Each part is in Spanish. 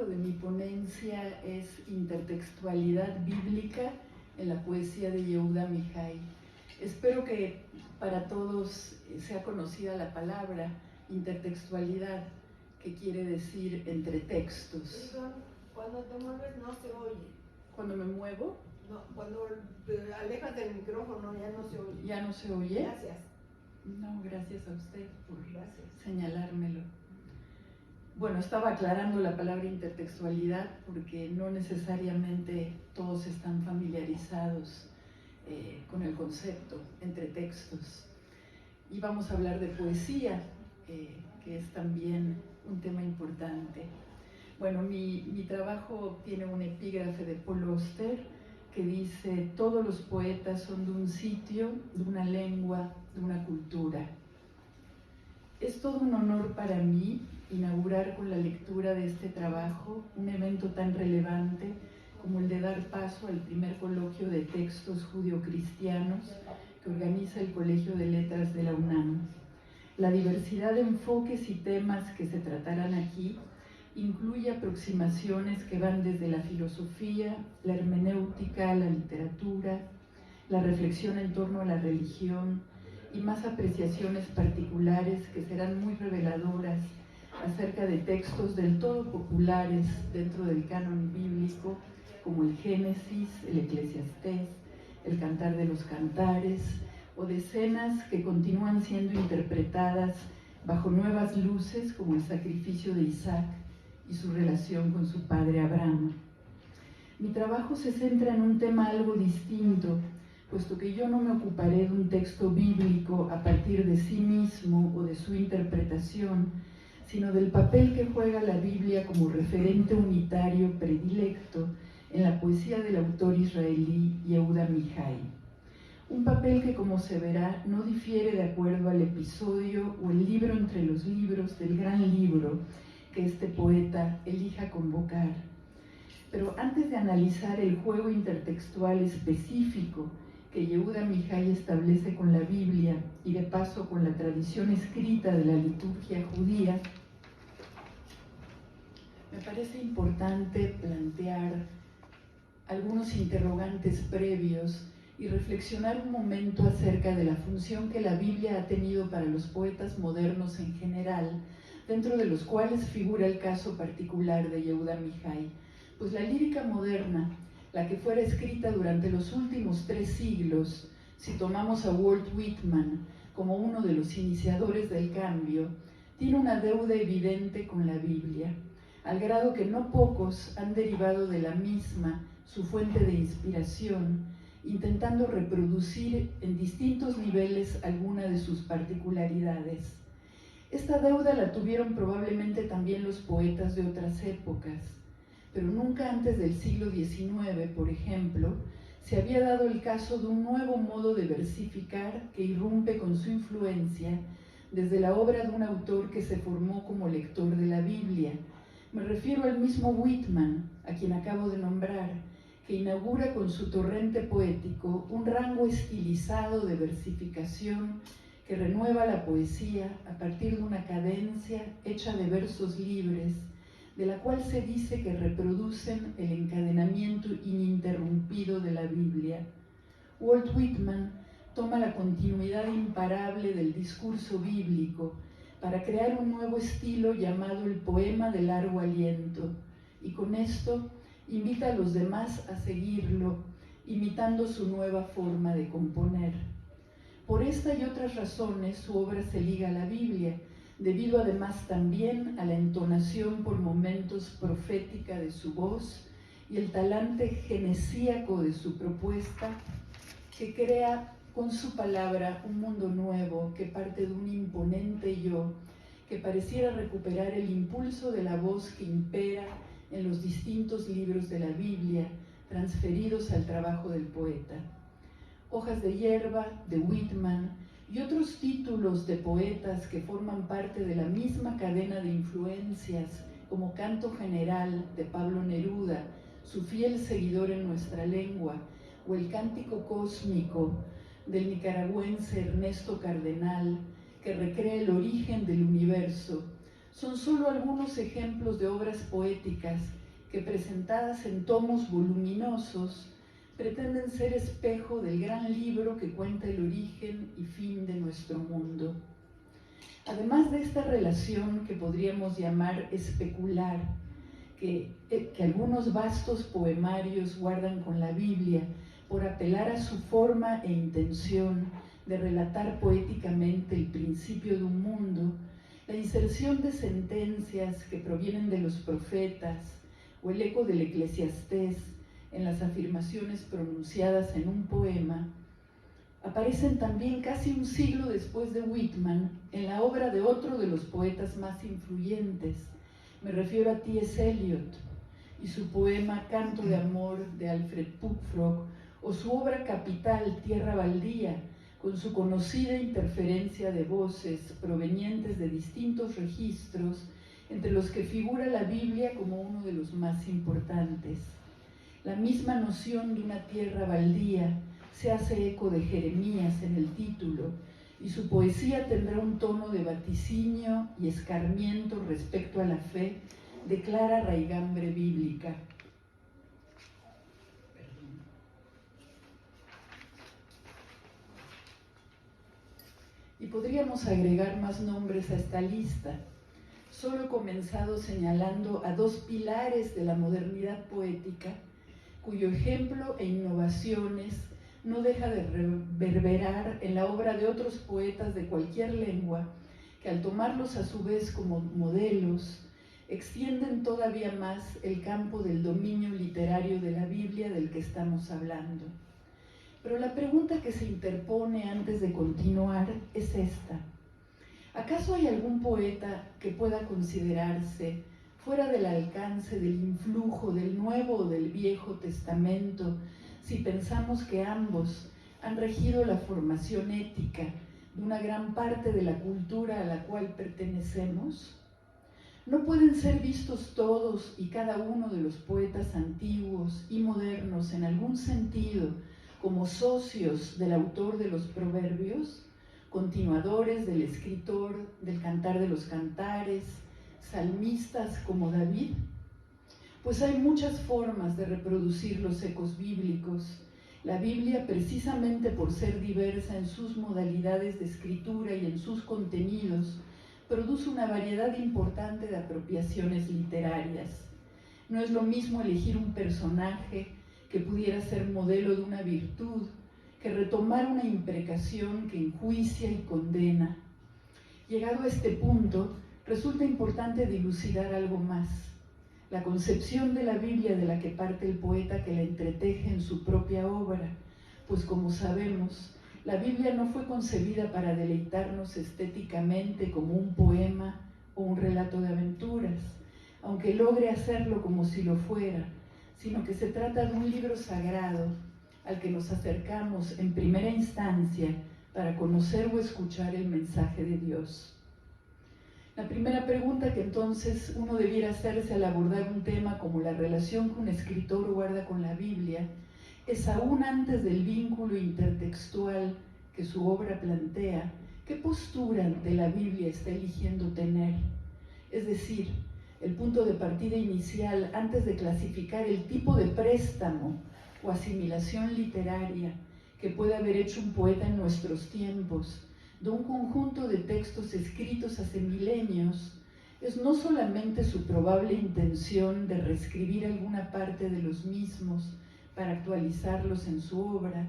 título de mi ponencia es Intertextualidad bíblica en la poesía de Yehuda Amichai. Espero que para todos sea conocida la palabra intertextualidad, que quiere decir entre textos. Cuando te mueves no se oye. ¿Cuando me muevo? No, cuando te alejas del micrófono ya no se oye. ¿Ya no se oye? Gracias. No, gracias a usted por Gracias. señalármelo. Bueno, estaba aclarando la palabra intertextualidad porque no necesariamente todos están familiarizados con el concepto entre textos. Y vamos a hablar de poesía, que es también un tema importante. Bueno, mi trabajo tiene un epígrafe de Paul Auster que dice: todos los poetas son de un sitio, de una lengua, de una cultura. Es todo un honor para mí inaugurar con la lectura de este trabajo un evento tan relevante como el de dar paso al primer coloquio de textos judio-cristianos que organiza el Colegio de Letras de la UNAM. La diversidad de enfoques y temas que se tratarán aquí incluye aproximaciones que van desde la filosofía, la hermenéutica, la literatura, la reflexión en torno a la religión y más apreciaciones particulares que serán muy reveladoras acerca de textos del todo populares dentro del canon bíblico, como el Génesis, el Eclesiastés, el Cantar de los Cantares, o de escenas que continúan siendo interpretadas bajo nuevas luces, como el sacrificio de Isaac y su relación con su padre Abraham. Mi trabajo se centra en un tema algo distinto, puesto que yo no me ocuparé de un texto bíblico a partir de sí mismo o de su interpretación, sino del papel que juega la Biblia como referente unitario predilecto en la poesía del autor israelí Yehuda Amichai. Un papel que, como se verá, no difiere de acuerdo al episodio o el libro entre los libros del gran libro que este poeta elija convocar. Pero antes de analizar el juego intertextual específico que Yehuda Amichai establece con la Biblia y de paso con la tradición escrita de la liturgia judía, me parece importante plantear algunos interrogantes previos y reflexionar un momento acerca de la función que la Biblia ha tenido para los poetas modernos en general, dentro de los cuales figura el caso particular de Yehuda Amichai. Pues la lírica moderna, la que fuera escrita durante los últimos 3 siglos, si tomamos a Walt Whitman como uno de los iniciadores del cambio, tiene una deuda evidente con la Biblia, al grado que no pocos han derivado de la misma su fuente de inspiración, intentando reproducir en distintos niveles alguna de sus particularidades. Esta deuda la tuvieron probablemente también los poetas de otras épocas, pero nunca antes del siglo XIX, por ejemplo, se había dado el caso de un nuevo modo de versificar que irrumpe con su influencia desde la obra de un autor que se formó como lector de la Biblia. Me refiero al mismo Whitman, a quien acabo de nombrar, que inaugura con su torrente poético un rango estilizado de versificación que renueva la poesía a partir de una cadencia hecha de versos libres, de la cual se dice que reproducen el encadenamiento ininterrumpido de la Biblia. Walt Whitman toma la continuidad imparable del discurso bíblico para crear un nuevo estilo llamado el poema de largo aliento, y con esto invita a los demás a seguirlo, imitando su nueva forma de componer. Por esta y otras razones su obra se liga a la Biblia, debido además también a la entonación por momentos profética de su voz y el talante genesíaco de su propuesta, que crea con su palabra un mundo nuevo que parte de un imponente yo, que pareciera recuperar el impulso de la voz que impera en los distintos libros de la Biblia, transferidos al trabajo del poeta. Hojas de hierba, de Whitman, y otros títulos de poetas que forman parte de la misma cadena de influencias, como Canto General, de Pablo Neruda, su fiel seguidor en nuestra lengua, o el Cántico Cósmico, del nicaragüense Ernesto Cardenal, que recrea el origen del universo, son solo algunos ejemplos de obras poéticas que, presentadas en tomos voluminosos, pretenden ser espejo del gran libro que cuenta el origen y fin de nuestro mundo. Además de esta relación que podríamos llamar especular, que algunos vastos poemarios guardan con la Biblia por apelar a su forma e intención de relatar poéticamente el principio de un mundo, la inserción de sentencias que provienen de los profetas o el eco del Eclesiastés en las afirmaciones pronunciadas en un poema, aparecen también casi un siglo después de Whitman en la obra de otro de los poetas más influyentes. Me refiero a T.S. Eliot y su poema Canto de Amor de Alfred Pugfrog, o su obra capital Tierra Baldía, con su conocida interferencia de voces provenientes de distintos registros, entre los que figura la Biblia como uno de los más importantes. La misma noción de una tierra baldía se hace eco de Jeremías en el título, y su poesía tendrá un tono de vaticinio y escarmiento respecto a la fe de clara raigambre bíblica. Y podríamos agregar más nombres a esta lista. Solo he comenzado señalando a dos pilares de la modernidad poética, cuyo ejemplo e innovaciones no deja de reverberar en la obra de otros poetas de cualquier lengua, que al tomarlos a su vez como modelos, extienden todavía más el campo del dominio literario de la Biblia del que estamos hablando. Pero la pregunta que se interpone antes de continuar es esta: ¿acaso hay algún poeta que pueda considerarse fuera del alcance del influjo del Nuevo o del Viejo Testamento, si pensamos que ambos han regido la formación ética de una gran parte de la cultura a la cual pertenecemos? ¿No pueden ser vistos todos y cada uno de los poetas antiguos y modernos en algún sentido como socios del autor de los proverbios, continuadores del escritor del Cantar de los Cantares, salmistas como David? Pues hay muchas formas de reproducir los ecos bíblicos. La Biblia, precisamente por ser diversa en sus modalidades de escritura y en sus contenidos, produce una variedad importante de apropiaciones literarias. No es lo mismo elegir un personaje que pudiera ser modelo de una virtud que retomar una imprecación que enjuicia y condena. Llegado a este punto, resulta importante dilucidar algo más: la concepción de la Biblia de la que parte el poeta que la entreteje en su propia obra, pues como sabemos, la Biblia no fue concebida para deleitarnos estéticamente como un poema o un relato de aventuras, aunque logre hacerlo como si lo fuera, sino que se trata de un libro sagrado al que nos acercamos en primera instancia para conocer o escuchar el mensaje de Dios. La primera pregunta que entonces uno debiera hacerse al abordar un tema como la relación que un escritor guarda con la Biblia es, aún antes del vínculo intertextual que su obra plantea, ¿qué postura de la Biblia está eligiendo tener? Es decir, el punto de partida inicial antes de clasificar el tipo de préstamo o asimilación literaria que puede haber hecho un poeta en nuestros tiempos de un conjunto de textos escritos hace milenios, es no solamente su probable intención de reescribir alguna parte de los mismos para actualizarlos en su obra,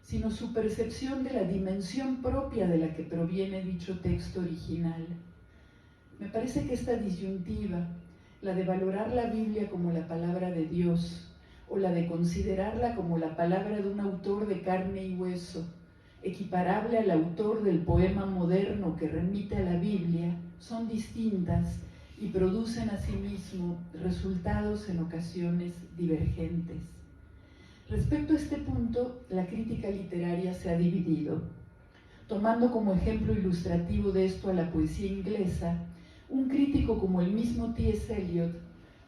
sino su percepción de la dimensión propia de la que proviene dicho texto original. Me parece que esta disyuntiva, la de valorar la Biblia como la palabra de Dios, o la de considerarla como la palabra de un autor de carne y hueso, equiparable al autor del poema moderno que remite a la Biblia, son distintas y producen asimismo resultados en ocasiones divergentes. Respecto a este punto, la crítica literaria se ha dividido. Tomando como ejemplo ilustrativo de esto a la poesía inglesa, un crítico como el mismo T.S. Eliot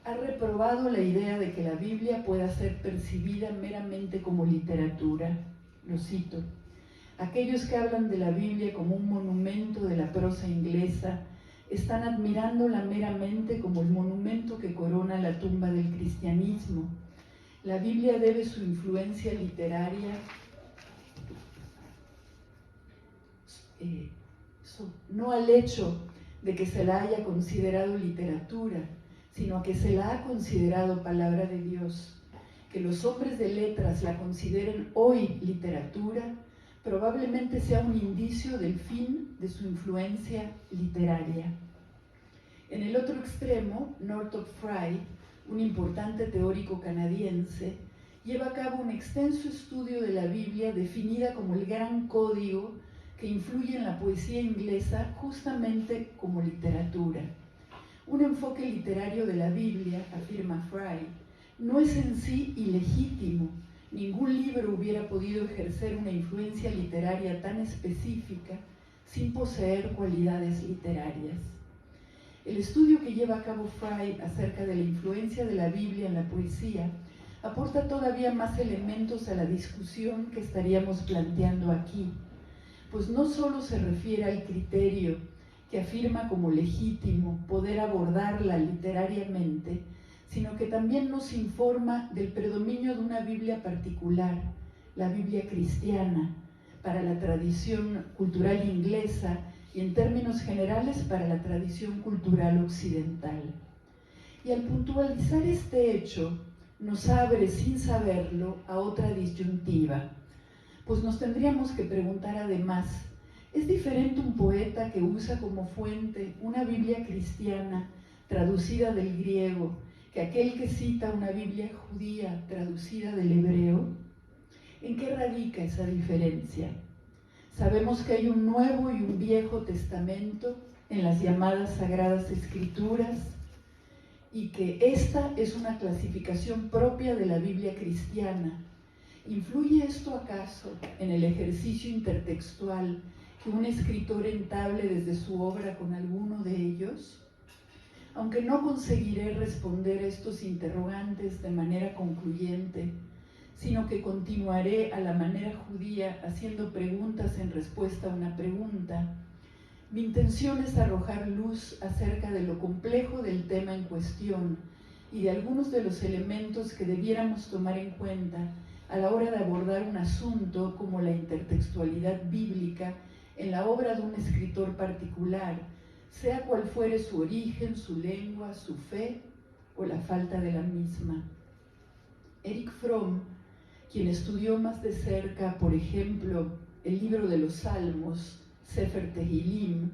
ha reprobado la idea de que la Biblia pueda ser percibida meramente como literatura. Lo cito: aquellos que hablan de la Biblia como un monumento de la prosa inglesa están admirándola meramente como el monumento que corona la tumba del cristianismo. La Biblia debe su influencia literaria no al hecho de que se la haya considerado literatura, sino a que se la ha considerado palabra de Dios. Que los hombres de letras la consideren hoy literatura, probablemente sea un indicio del fin de su influencia literaria. En el otro extremo, Northrop Frye, un importante teórico canadiense, lleva a cabo un extenso estudio de la Biblia definida como el gran código que influye en la poesía inglesa justamente como literatura. Un enfoque literario de la Biblia, afirma Frye, no es en sí ilegítimo. Ningún libro hubiera podido ejercer una influencia literaria tan específica sin poseer cualidades literarias. El estudio que lleva a cabo Frye acerca de la influencia de la Biblia en la poesía aporta todavía más elementos a la discusión que estaríamos planteando aquí, pues no solo se refiere al criterio que afirma como legítimo poder abordarla literariamente, sino que también nos informa del predominio de una Biblia particular, la Biblia cristiana, para la tradición cultural inglesa y en términos generales para la tradición cultural occidental. Y al puntualizar este hecho, nos abre sin saberlo a otra disyuntiva, pues nos tendríamos que preguntar además, ¿es diferente un poeta que usa como fuente una Biblia cristiana traducida del griego que aquel que cita una Biblia judía traducida del hebreo? ¿En qué radica esa diferencia? Sabemos que hay un Nuevo y un Viejo Testamento en las llamadas Sagradas Escrituras y que esta es una clasificación propia de la Biblia cristiana. ¿Influye esto acaso en el ejercicio intertextual que un escritor entable desde su obra con alguno de ellos? Aunque no conseguiré responder a estos interrogantes de manera concluyente, sino que continuaré a la manera judía haciendo preguntas en respuesta a una pregunta, mi intención es arrojar luz acerca de lo complejo del tema en cuestión y de algunos de los elementos que debiéramos tomar en cuenta a la hora de abordar un asunto como la intertextualidad bíblica en la obra de un escritor particular, sea cual fuere su origen, su lengua, su fe o la falta de la misma. Erich Fromm, quien estudió más de cerca, por ejemplo, el libro de los Salmos, Sefer Tehilim,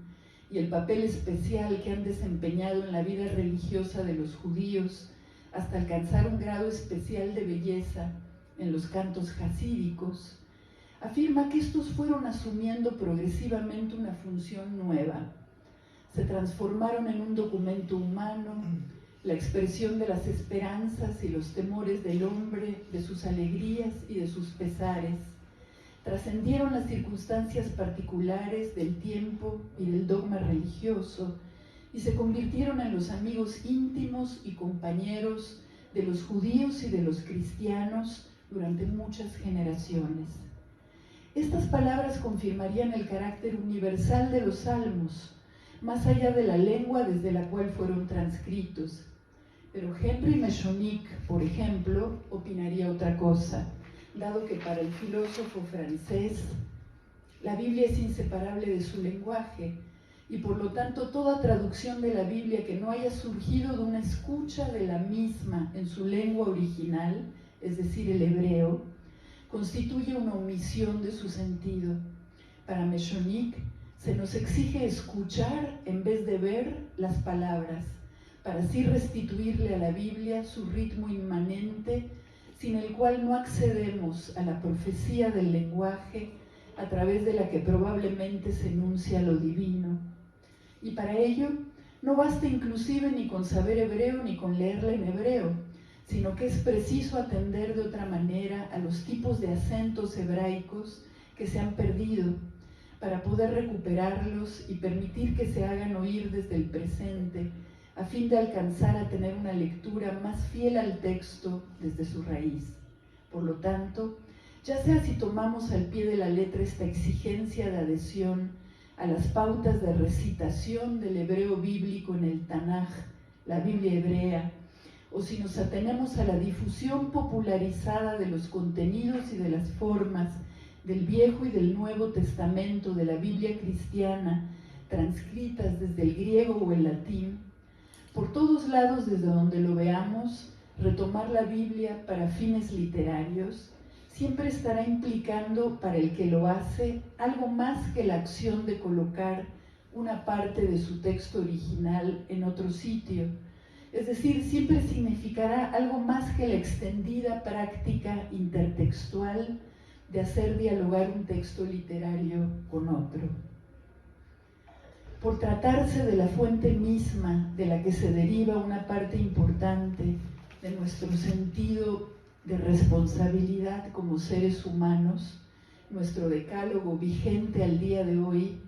y el papel especial que han desempeñado en la vida religiosa de los judíos hasta alcanzar un grado especial de belleza en los cantos jasídicos, afirma que estos fueron asumiendo progresivamente una función nueva. Se transformaron en un documento humano, la expresión de las esperanzas y los temores del hombre, de sus alegrías y de sus pesares. Trascendieron las circunstancias particulares del tiempo y del dogma religioso y se convirtieron en los amigos íntimos y compañeros de los judíos y de los cristianos durante muchas generaciones. Estas palabras confirmarían el carácter universal de los salmos, más allá de la lengua desde la cual fueron transcritos. Pero Henry Mechonic, por ejemplo, opinaría otra cosa, dado que para el filósofo francés la Biblia es inseparable de su lenguaje y por lo tanto toda traducción de la Biblia que no haya surgido de una escucha de la misma en su lengua original, es decir, el hebreo, constituye una omisión de su sentido. Para Mechonic se nos exige escuchar en vez de ver las palabras, para así restituirle a la Biblia su ritmo inmanente, sin el cual no accedemos a la profecía del lenguaje a través de la que probablemente se enuncia lo divino. Y para ello no basta inclusive ni con saber hebreo ni con leerla en hebreo, sino que es preciso atender de otra manera a los tipos de acentos hebraicos que se han perdido, para poder recuperarlos y permitir que se hagan oír desde el presente, a fin de alcanzar a tener una lectura más fiel al texto desde su raíz. Por lo tanto, ya sea si tomamos al pie de la letra esta exigencia de adhesión a las pautas de recitación del hebreo bíblico en el Tanaj, la Biblia hebrea, o si nos atenemos a la difusión popularizada de los contenidos y de las formas del Viejo y del Nuevo Testamento de la Biblia cristiana, transcritas desde el griego o el latín, por todos lados desde donde lo veamos, retomar la Biblia para fines literarios siempre estará implicando para el que lo hace algo más que la acción de colocar una parte de su texto original en otro sitio. Es decir, siempre significará algo más que la extendida práctica intertextual de hacer dialogar un texto literario con otro. Por tratarse de la fuente misma de la que se deriva una parte importante de nuestro sentido de responsabilidad como seres humanos, nuestro decálogo vigente al día de hoy,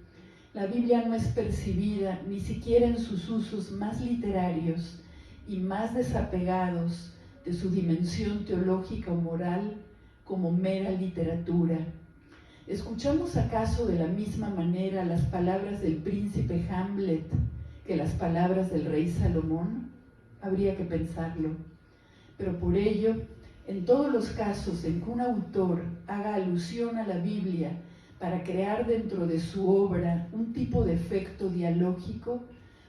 la Biblia no es percibida ni siquiera en sus usos más literarios y más desapegados de su dimensión teológica o moral como mera literatura. ¿Escuchamos acaso de la misma manera las palabras del príncipe Hamlet que las palabras del rey Salomón? Habría que pensarlo. Pero por ello, en todos los casos en que un autor haga alusión a la Biblia para crear dentro de su obra un tipo de efecto dialógico,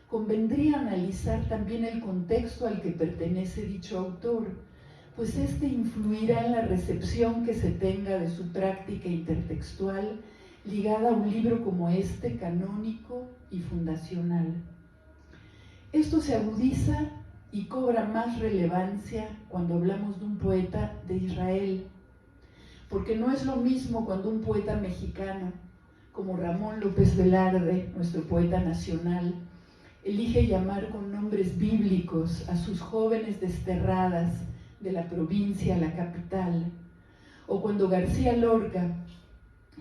convendría analizar también el contexto al que pertenece dicho autor, pues este influirá en la recepción que se tenga de su práctica intertextual ligada a un libro como este, canónico y fundacional. Esto se agudiza y cobra más relevancia cuando hablamos de un poeta de Israel, porque no es lo mismo cuando un poeta mexicano, como Ramón López Velarde, nuestro poeta nacional, elige llamar con nombres bíblicos a sus jóvenes desterradas de la provincia a la capital, o cuando García Lorca,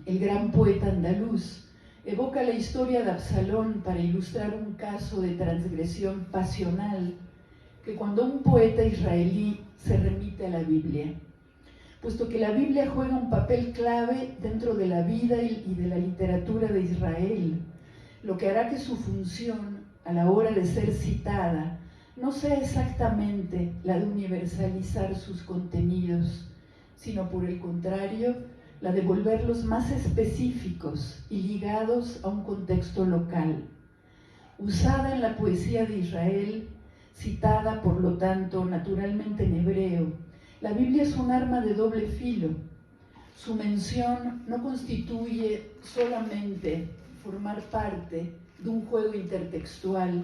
el gran poeta andaluz, evoca la historia de Absalón para ilustrar un caso de transgresión pasional, que cuando un poeta israelí se remite a la Biblia, puesto que la Biblia juega un papel clave dentro de la vida y de la literatura de Israel, lo que hará que su función a la hora de ser citada no sea exactamente la de universalizar sus contenidos, sino por el contrario, la de volverlos más específicos y ligados a un contexto local. Usada en la poesía de Israel, citada por lo tanto naturalmente en hebreo, la Biblia es un arma de doble filo. Su mención no constituye solamente formar parte de un juego intertextual,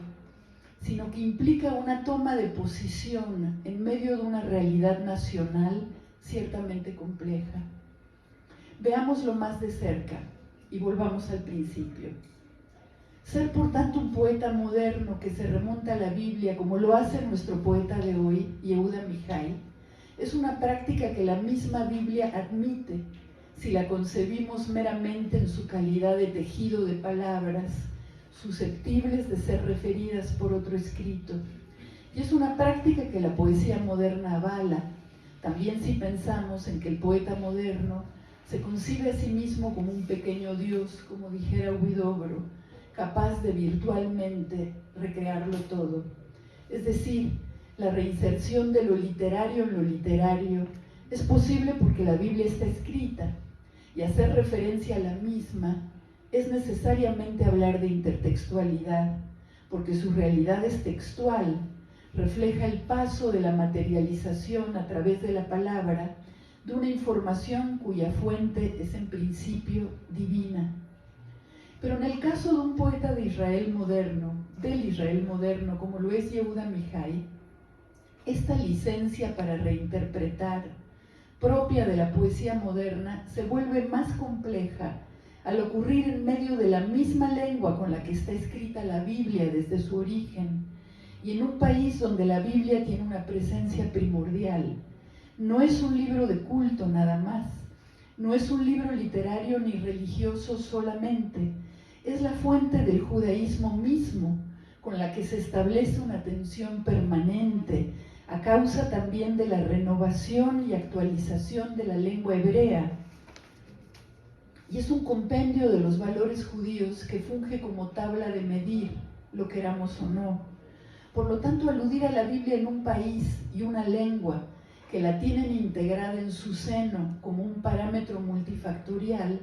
sino que implica una toma de posición en medio de una realidad nacional ciertamente compleja. Veámoslo más de cerca y volvamos al principio. Ser por tanto un poeta moderno que se remonta a la Biblia, como lo hace nuestro poeta de hoy, Yehuda Amichai, es una práctica que la misma Biblia admite si la concebimos meramente en su calidad de tejido de palabras susceptibles de ser referidas por otro escrito. Y es una práctica que la poesía moderna avala, también si pensamos en que el poeta moderno se concibe a sí mismo como un pequeño Dios, como dijera Huidobro, capaz de virtualmente recrearlo todo. Es decir, la reinserción de lo literario en lo literario es posible porque la Biblia está escrita, y hacer referencia a la misma es necesariamente hablar de intertextualidad, porque su realidad es textual, refleja el paso de la materialización a través de la palabra de una información cuya fuente es en principio divina. Pero en el caso de un poeta de Israel moderno, del Israel moderno, como lo es Yehuda Amichai, esta licencia para reinterpretar, propia de la poesía moderna, se vuelve más compleja al ocurrir en medio de la misma lengua con la que está escrita la Biblia desde su origen, y en un país donde la Biblia tiene una presencia primordial. No es un libro de culto nada más, no es un libro literario ni religioso solamente, es la fuente del judaísmo mismo, con la que se establece una tensión permanente, a causa también de la renovación y actualización de la lengua hebrea. y es un compendio de los valores judíos que funge como tabla de medir, lo queramos o no. Por lo tanto, aludir a la Biblia en un país y una lengua que la tienen integrada en su seno como un parámetro multifactorial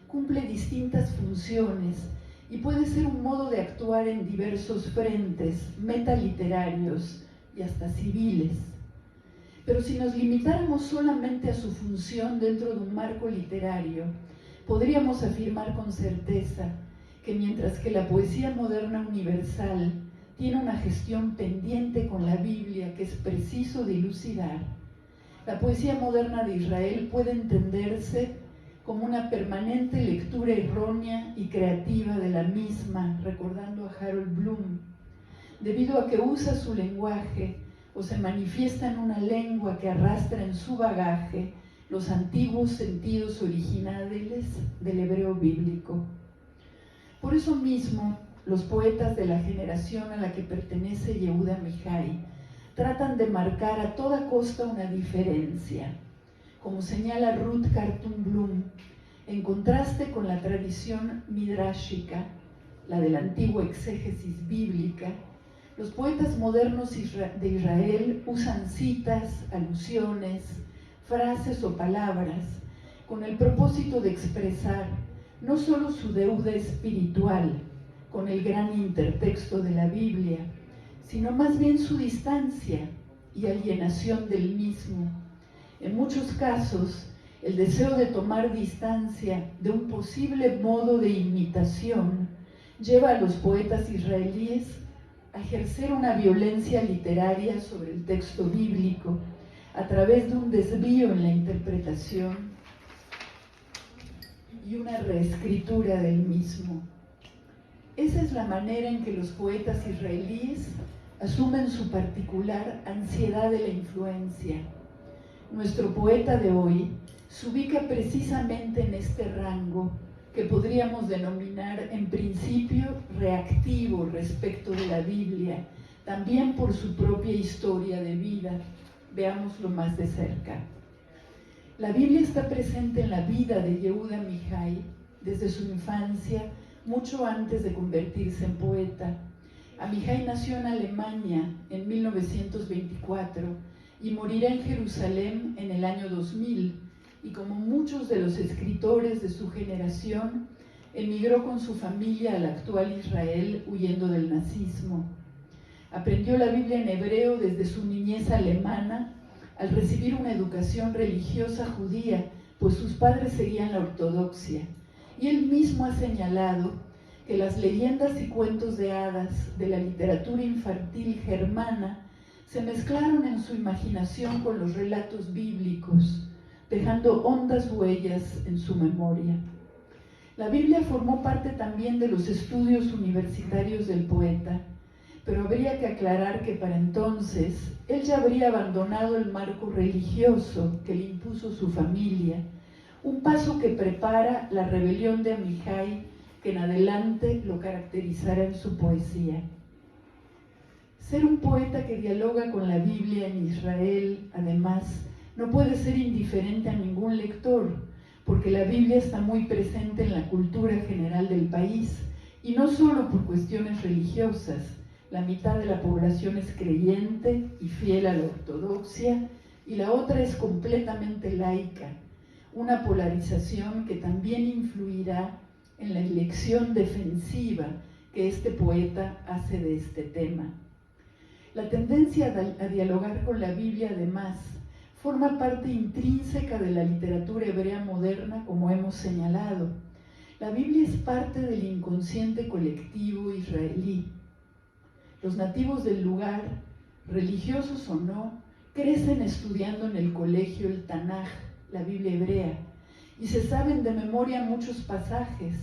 cumple distintas funciones y puede ser un modo de actuar en diversos frentes metaliterarios y hasta civiles. Pero si nos limitáramos solamente a su función dentro de un marco literario, podríamos afirmar con certeza que mientras que la poesía moderna universal tiene una gestión pendiente con la Biblia que es preciso dilucidar, la poesía moderna de Israel puede entenderse como una permanente lectura errónea y creativa de la misma, recordando a Harold Bloom, debido a que usa su lenguaje o se manifiesta en una lengua que arrastra en su bagaje los antiguos sentidos originales del hebreo bíblico. Por eso mismo, los poetas de la generación a la que pertenece Yehuda Amichai tratan de marcar a toda costa una diferencia, como señala Ruth Carton Bloom, en contraste con la tradición midrashica, la de la antigua exégesis bíblica. Los poetas modernos de Israel usan citas, alusiones, frases o palabras con el propósito de expresar no solo su deuda espiritual con el gran intertexto de la Biblia, sino más bien su distancia y alienación del mismo. En muchos casos, el deseo de tomar distancia de un posible modo de imitación lleva a los poetas israelíes a ejercer una violencia literaria sobre el texto bíblico a través de un desvío en la interpretación y una reescritura del mismo. Esa es la manera en que los poetas israelíes asumen su particular ansiedad de la influencia. Nuestro poeta de hoy se ubica precisamente en este rango que podríamos denominar en principio reactivo respecto de la Biblia, también por su propia historia de vida. Veámoslo más de cerca. La Biblia está presente en la vida de Yehuda Amichai desde su infancia, mucho antes de convertirse en poeta. Amichai nació en Alemania en 1924 y morirá en Jerusalén en el año 2000, y como muchos de los escritores de su generación, emigró con su familia al actual Israel huyendo del nazismo. Aprendió la Biblia en hebreo desde su niñez alemana al recibir una educación religiosa judía, pues sus padres seguían la ortodoxia. Y él mismo ha señalado que las leyendas y cuentos de hadas de la literatura infantil germana se mezclaron en su imaginación con los relatos bíblicos, dejando hondas huellas en su memoria. La Biblia formó parte también de los estudios universitarios del poeta, pero habría que aclarar que para entonces él ya habría abandonado el marco religioso que le impuso su familia, un paso que prepara la rebelión de Amichai, que en adelante lo caracterizará en su poesía. Ser un poeta que dialoga con la Biblia en Israel, además, no puede ser indiferente a ningún lector, porque la Biblia está muy presente en la cultura general del país, y no solo por cuestiones religiosas. La mitad de la población es creyente y fiel a la ortodoxia, y la otra es completamente laica, una polarización que también influirá en la elección defensiva que este poeta hace de este tema. La tendencia a dialogar con la Biblia, además, forma parte intrínseca de la literatura hebrea moderna, como hemos señalado. La Biblia es parte del inconsciente colectivo israelí. Los nativos del lugar, religiosos o no, crecen estudiando en el colegio el Tanaj, la Biblia hebrea, y se saben de memoria muchos pasajes,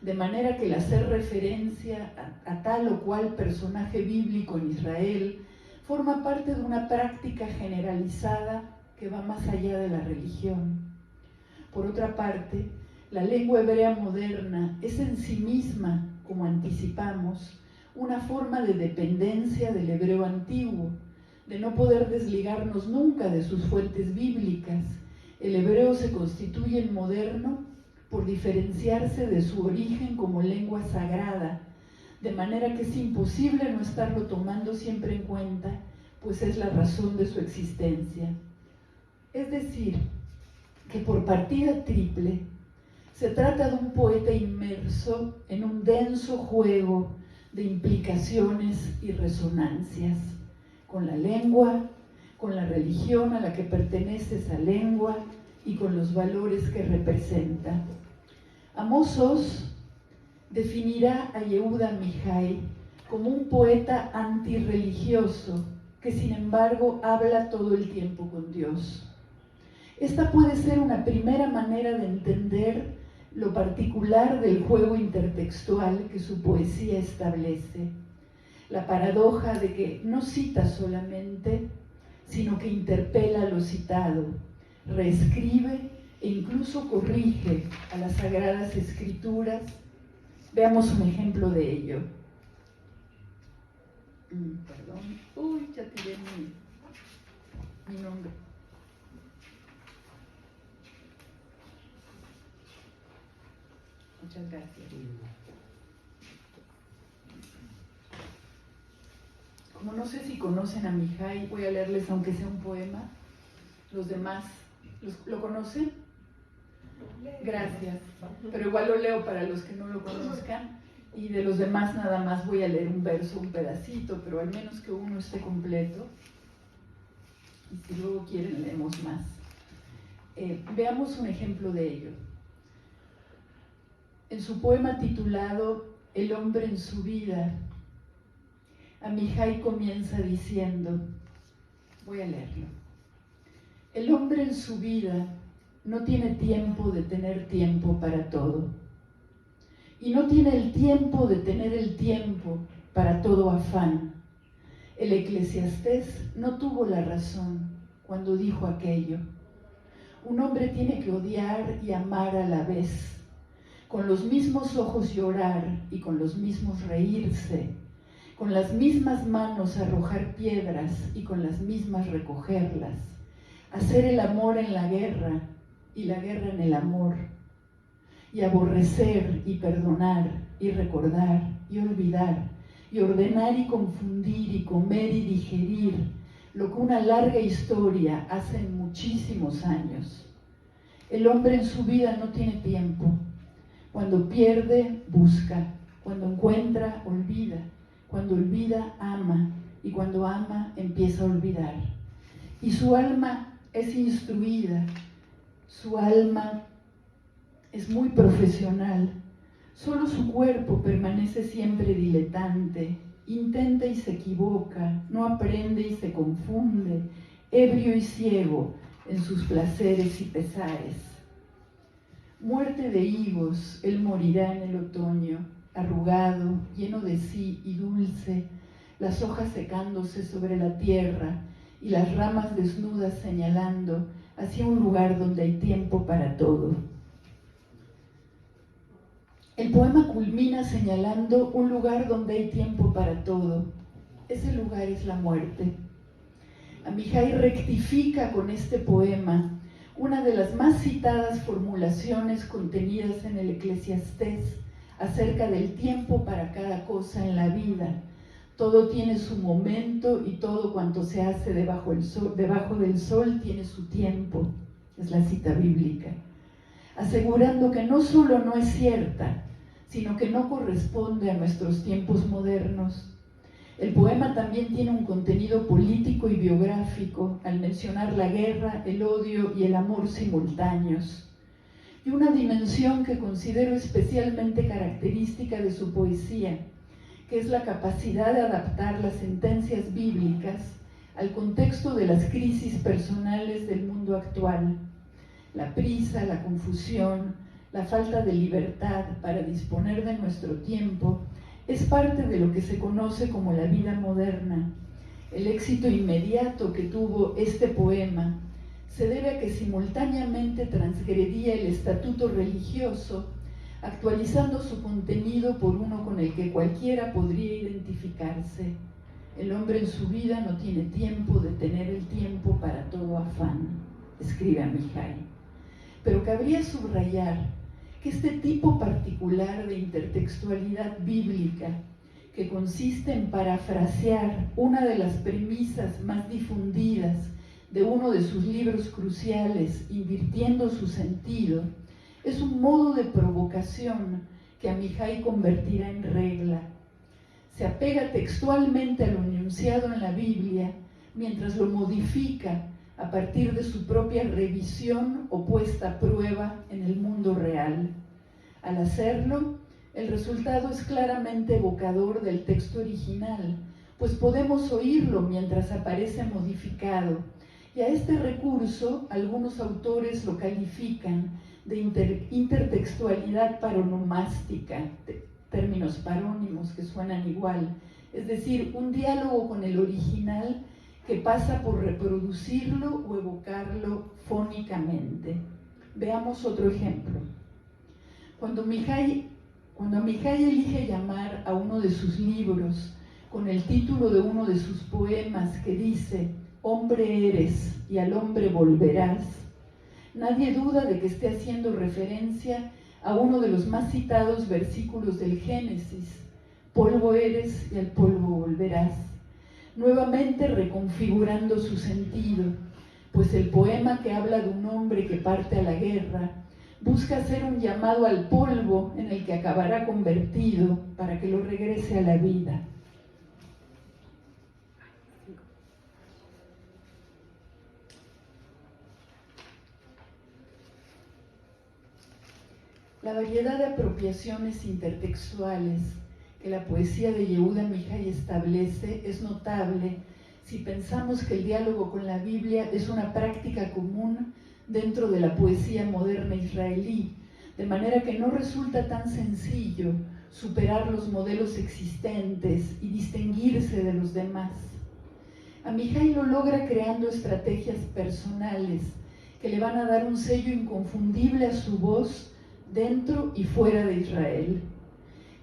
de manera que el hacer referencia a tal o cual personaje bíblico en Israel forma parte de una práctica generalizada que va más allá de la religión. Por otra parte, la lengua hebrea moderna es en sí misma, como anticipamos, una forma de dependencia del hebreo antiguo, de no poder desligarnos nunca de sus fuentes bíblicas. El hebreo se constituye en moderno por diferenciarse de su origen como lengua sagrada, de manera que es imposible no estarlo tomando siempre en cuenta, pues es la razón de su existencia. Es decir, que por partida triple se trata de un poeta inmerso en un denso juego de implicaciones y resonancias, con la lengua, con la religión a la que pertenece esa lengua y con los valores que representa. Amos Oz definirá a Yehuda Amichai como un poeta antirreligioso que sin embargo habla todo el tiempo con Dios. Esta puede ser una primera manera de entender lo particular del juego intertextual que su poesía establece, la paradoja de que no cita solamente, sino que interpela lo citado, reescribe e incluso corrige a las Sagradas Escrituras. Veamos un ejemplo de ello. Perdón, ya tiré mi nombre. Muchas gracias. Como no sé si conocen a Amichai, voy a leerles aunque sea un poema. Los demás, ¿lo conocen? Gracias, pero igual lo leo para los que no lo conozcan, y de los demás nada más voy a leer un verso, un pedacito, pero al menos que uno esté completo, y si luego quieren leemos más. Veamos un ejemplo de ello. En su poema titulado El hombre en su vida, Amichai comienza diciendo, voy a leerlo: el hombre en su vida no tiene tiempo de tener tiempo para todo, y no tiene el tiempo de tener el tiempo para todo afán. El Eclesiastés no tuvo la razón cuando dijo aquello. Un hombre tiene que odiar y amar a la vez, con los mismos ojos llorar y con los mismos reírse, con las mismas manos arrojar piedras y con las mismas recogerlas, hacer el amor en la guerra y la guerra en el amor, y aborrecer y perdonar y recordar y olvidar, y ordenar y confundir y comer y digerir lo que una larga historia hace en muchísimos años. El hombre en su vida no tiene tiempo. Cuando pierde, busca. Cuando encuentra, olvida. Cuando olvida, ama. Y cuando ama, empieza a olvidar. Y su alma es instruida. Su alma es muy profesional. Solo su cuerpo permanece siempre diletante. Intenta y se equivoca. No aprende y se confunde. Ebrio y ciego en sus placeres y pesares. Muerte de higos, él morirá en el otoño, arrugado, lleno de sí y dulce, las hojas secándose sobre la tierra y las ramas desnudas señalando hacia un lugar donde hay tiempo para todo. El poema culmina señalando un lugar donde hay tiempo para todo. Ese lugar es la muerte. Amichai rectifica con este poema una de las más citadas formulaciones contenidas en el Eclesiastés acerca del tiempo para cada cosa en la vida. Todo tiene su momento y todo cuanto se hace debajo del sol tiene su tiempo. Es la cita bíblica. Asegurando que no solo no es cierta, sino que no corresponde a nuestros tiempos modernos. El poema también tiene un contenido político y biográfico al mencionar la guerra, el odio y el amor simultáneos, y una dimensión que considero especialmente característica de su poesía, que es la capacidad de adaptar las sentencias bíblicas al contexto de las crisis personales del mundo actual. La prisa, la confusión, la falta de libertad para disponer de nuestro tiempo es parte de lo que se conoce como la vida moderna. El éxito inmediato que tuvo este poema se debe a que simultáneamente transgredía el estatuto religioso, actualizando su contenido por uno con el que cualquiera podría identificarse. El hombre en su vida no tiene tiempo de tener el tiempo para todo afán, escribe Amichai. Pero cabría subrayar que este tipo particular de intertextualidad bíblica, que consiste en parafrasear una de las premisas más difundidas de uno de sus libros cruciales, invirtiendo su sentido, es un modo de provocación que Amihai convertirá en regla. Se apega textualmente a lo enunciado en la Biblia, mientras lo modifica a partir de su propia revisión o puesta a prueba en el mundo real. Al hacerlo, el resultado es claramente evocador del texto original, pues podemos oírlo mientras aparece modificado, y a este recurso algunos autores lo califican de intertextualidad paronomástica, términos parónimos que suenan igual, es decir, un diálogo con el original que pasa por reproducirlo o evocarlo fónicamente. Veamos otro ejemplo. Cuando Amihai elige llamar a uno de sus libros con el título de uno de sus poemas que dice «Hombre eres y al hombre volverás», nadie duda de que esté haciendo referencia a uno de los más citados versículos del Génesis: «Polvo eres y al polvo volverás», nuevamente reconfigurando su sentido, pues el poema, que habla de un hombre que parte a la guerra, busca hacer un llamado al polvo en el que acabará convertido para que lo regrese a la vida. La variedad de apropiaciones intertextuales que la poesía de Yehuda Amihai establece es notable si pensamos que el diálogo con la Biblia es una práctica común dentro de la poesía moderna israelí, de manera que no resulta tan sencillo superar los modelos existentes y distinguirse de los demás. Amihai lo logra creando estrategias personales que le van a dar un sello inconfundible a su voz dentro y fuera de Israel.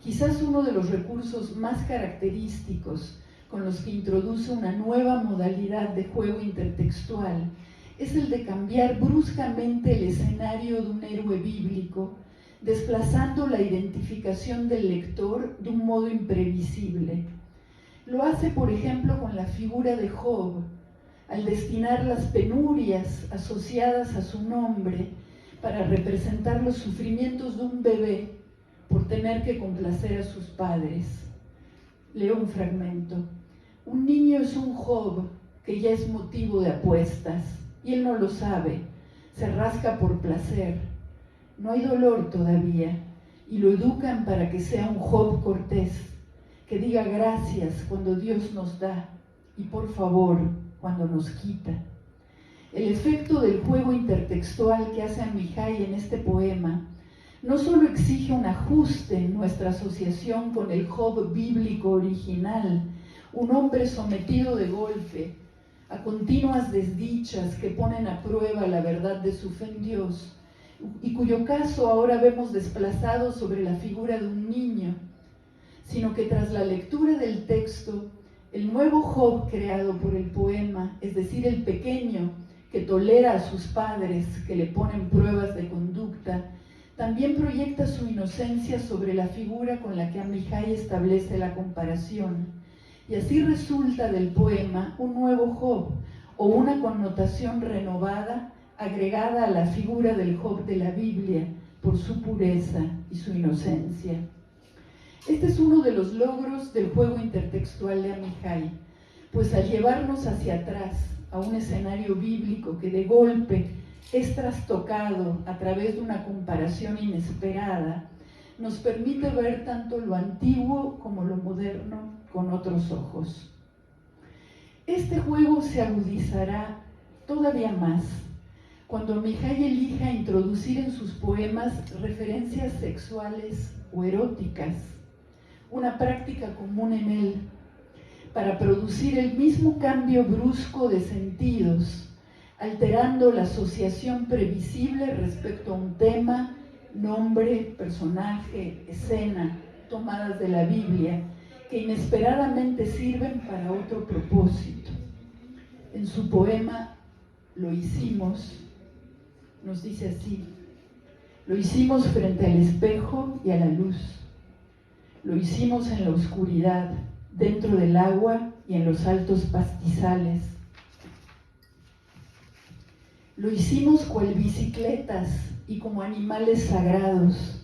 Quizás uno de los recursos más característicos con los que introduce una nueva modalidad de juego intertextual es el de cambiar bruscamente el escenario de un héroe bíblico, desplazando la identificación del lector de un modo imprevisible. Lo hace, por ejemplo, con la figura de Job, al destinar las penurias asociadas a su nombre para representar los sufrimientos de un bebé por tener que complacer a sus padres. Leo un fragmento. Un niño es un Job que ya es motivo de apuestas, y él no lo sabe, se rasca por placer. No hay dolor todavía, y lo educan para que sea un Job cortés, que diga gracias cuando Dios nos da, y por favor cuando nos quita. El efecto del juego intertextual que hace Amihai en este poema no solo exige un ajuste en nuestra asociación con el Job bíblico original, un hombre sometido de golpe a continuas desdichas que ponen a prueba la verdad de su fe en Dios, y cuyo caso ahora vemos desplazado sobre la figura de un niño, sino que tras la lectura del texto, el nuevo Job creado por el poema, es decir, el pequeño que tolera a sus padres que le ponen pruebas de conducta, también proyecta su inocencia sobre la figura con la que Amihai establece la comparación. Y así resulta del poema un nuevo Job, o una connotación renovada agregada a la figura del Job de la Biblia por su pureza y su inocencia. Este es uno de los logros del juego intertextual de Amihai, pues al llevarnos hacia atrás a un escenario bíblico que de golpe es trastocado a través de una comparación inesperada, nos permite ver tanto lo antiguo como lo moderno con otros ojos. Este juego se agudizará todavía más cuando Amihai elija introducir en sus poemas referencias sexuales o eróticas, una práctica común en él, para producir el mismo cambio brusco de sentidos, alterando la asociación previsible respecto a un tema, nombre, personaje, escena, tomadas de la Biblia, que inesperadamente sirven para otro propósito. En su poema Lo hicimos, nos dice así: Lo hicimos frente al espejo y a la luz. Lo hicimos en la oscuridad, dentro del agua y en los altos pastizales. Lo hicimos cual bicicletas y como animales sagrados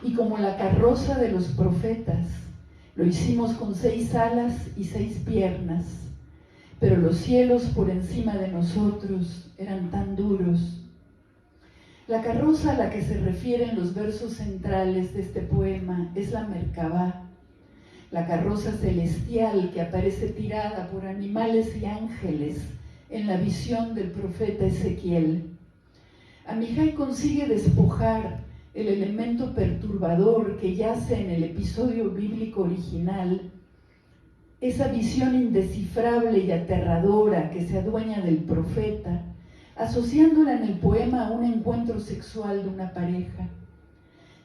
y como la carroza de los profetas. Lo hicimos con 6 alas y 6 piernas, pero los cielos por encima de nosotros eran tan duros. La carroza a la que se refieren los versos centrales de este poema es la Merkabá, la carroza celestial que aparece tirada por animales y ángeles en la visión del profeta Ezequiel. Amihai consigue despojar el elemento perturbador que yace en el episodio bíblico original, esa visión indescifrable y aterradora que se adueña del profeta, asociándola en el poema a un encuentro sexual de una pareja.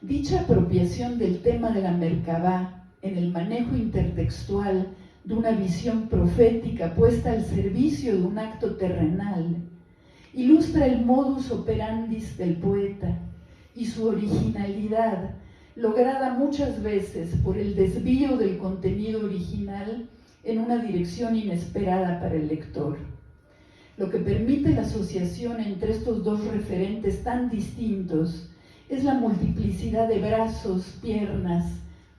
Dicha apropiación del tema de la Merkabá en el manejo intertextual de una visión profética puesta al servicio de un acto terrenal ilustra el modus operandi del poeta y su originalidad, lograda muchas veces por el desvío del contenido original en una dirección inesperada para el lector. Lo que permite la asociación entre estos dos referentes tan distintos es la multiplicidad de brazos, piernas,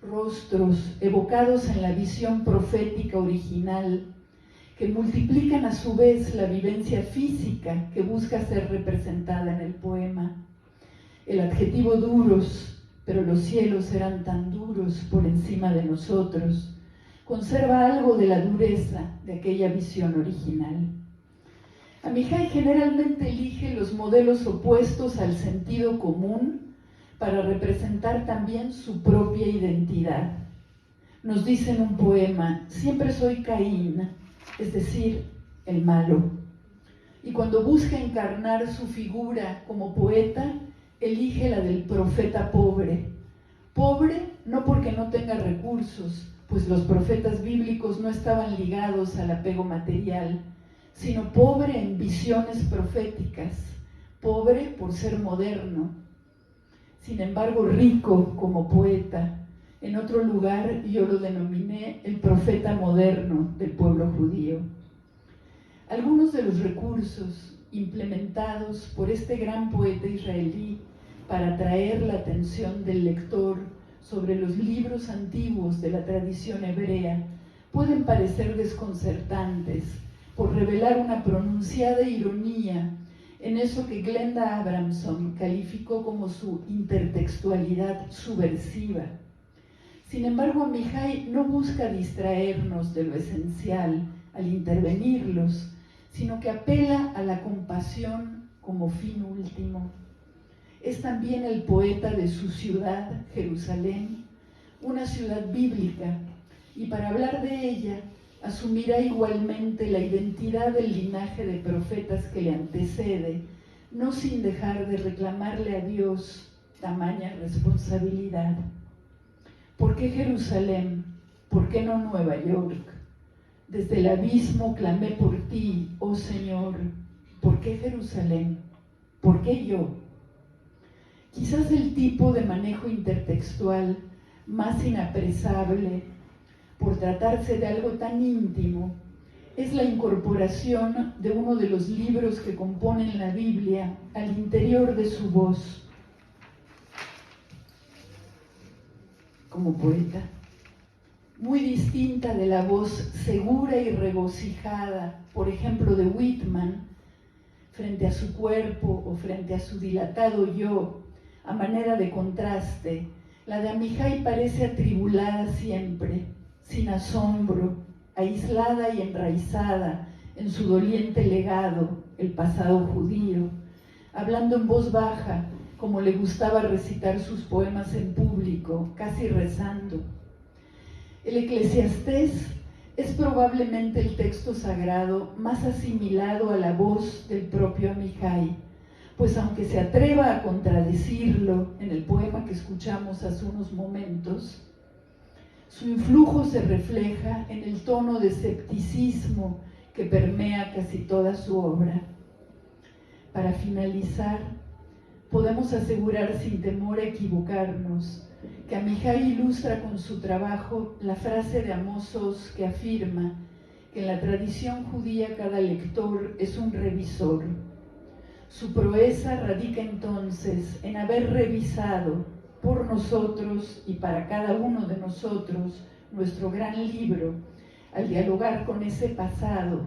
rostros evocados en la visión profética original, que multiplican a su vez la vivencia física que busca ser representada en el poema. El adjetivo duros, pero los cielos eran tan duros por encima de nosotros, conserva algo de la dureza de aquella visión original. Amihai generalmente elige los modelos opuestos al sentido común para representar también su propia identidad. Nos dice en un poema: siempre soy Caín, es decir, el malo. Y cuando busca encarnar su figura como poeta, elige la del profeta pobre. Pobre no porque no tenga recursos, pues los profetas bíblicos no estaban ligados al apego material, sino pobre en visiones proféticas, pobre por ser moderno. Sin embargo, rico como poeta. En otro lugar yo lo denominé el profeta moderno del pueblo judío. Algunos de los recursos implementados por este gran poeta israelí para atraer la atención del lector sobre los libros antiguos de la tradición hebrea pueden parecer desconcertantes por revelar una pronunciada ironía en eso que Glenda Abramson calificó como su intertextualidad subversiva. Sin embargo, Amihai no busca distraernos de lo esencial al intervenirlos, sino que apela a la compasión como fin último. Es también el poeta de su ciudad, Jerusalén, una ciudad bíblica, y para hablar de ella asumirá igualmente la identidad del linaje de profetas que le antecede, no sin dejar de reclamarle a Dios tamaña responsabilidad. ¿Por qué Jerusalén? ¿Por qué no Nueva York? Desde el abismo clamé por ti, oh Señor. ¿Por qué Jerusalén? ¿Por qué yo? Quizás el tipo de manejo intertextual más inapresable, por tratarse de algo tan íntimo, es la incorporación de uno de los libros que componen la Biblia al interior de su voz. Como poeta, muy distinta de la voz segura y regocijada, por ejemplo, de Whitman, frente a su cuerpo o frente a su dilatado yo, a manera de contraste, la de Amihai parece atribulada siempre, sin asombro, aislada y enraizada en su doliente legado, el pasado judío, hablando en voz baja, como le gustaba recitar sus poemas en público, casi rezando. El Eclesiastés es probablemente el texto sagrado más asimilado a la voz del propio Amihai, pues aunque se atreva a contradecirlo en el poema que escuchamos hace unos momentos, su influjo se refleja en el tono de escepticismo que permea casi toda su obra. Para finalizar, podemos asegurar sin temor a equivocarnos que Amihai ilustra con su trabajo la frase de Amos Oz que afirma que en la tradición judía cada lector es un revisor. Su proeza radica entonces en haber revisado por nosotros y para cada uno de nosotros nuestro gran libro, al dialogar con ese pasado,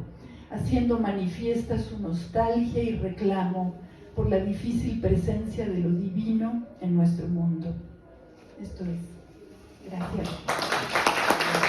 haciendo manifiesta su nostalgia y reclamo por la difícil presencia de lo divino en nuestro mundo. Esto es. Gracias.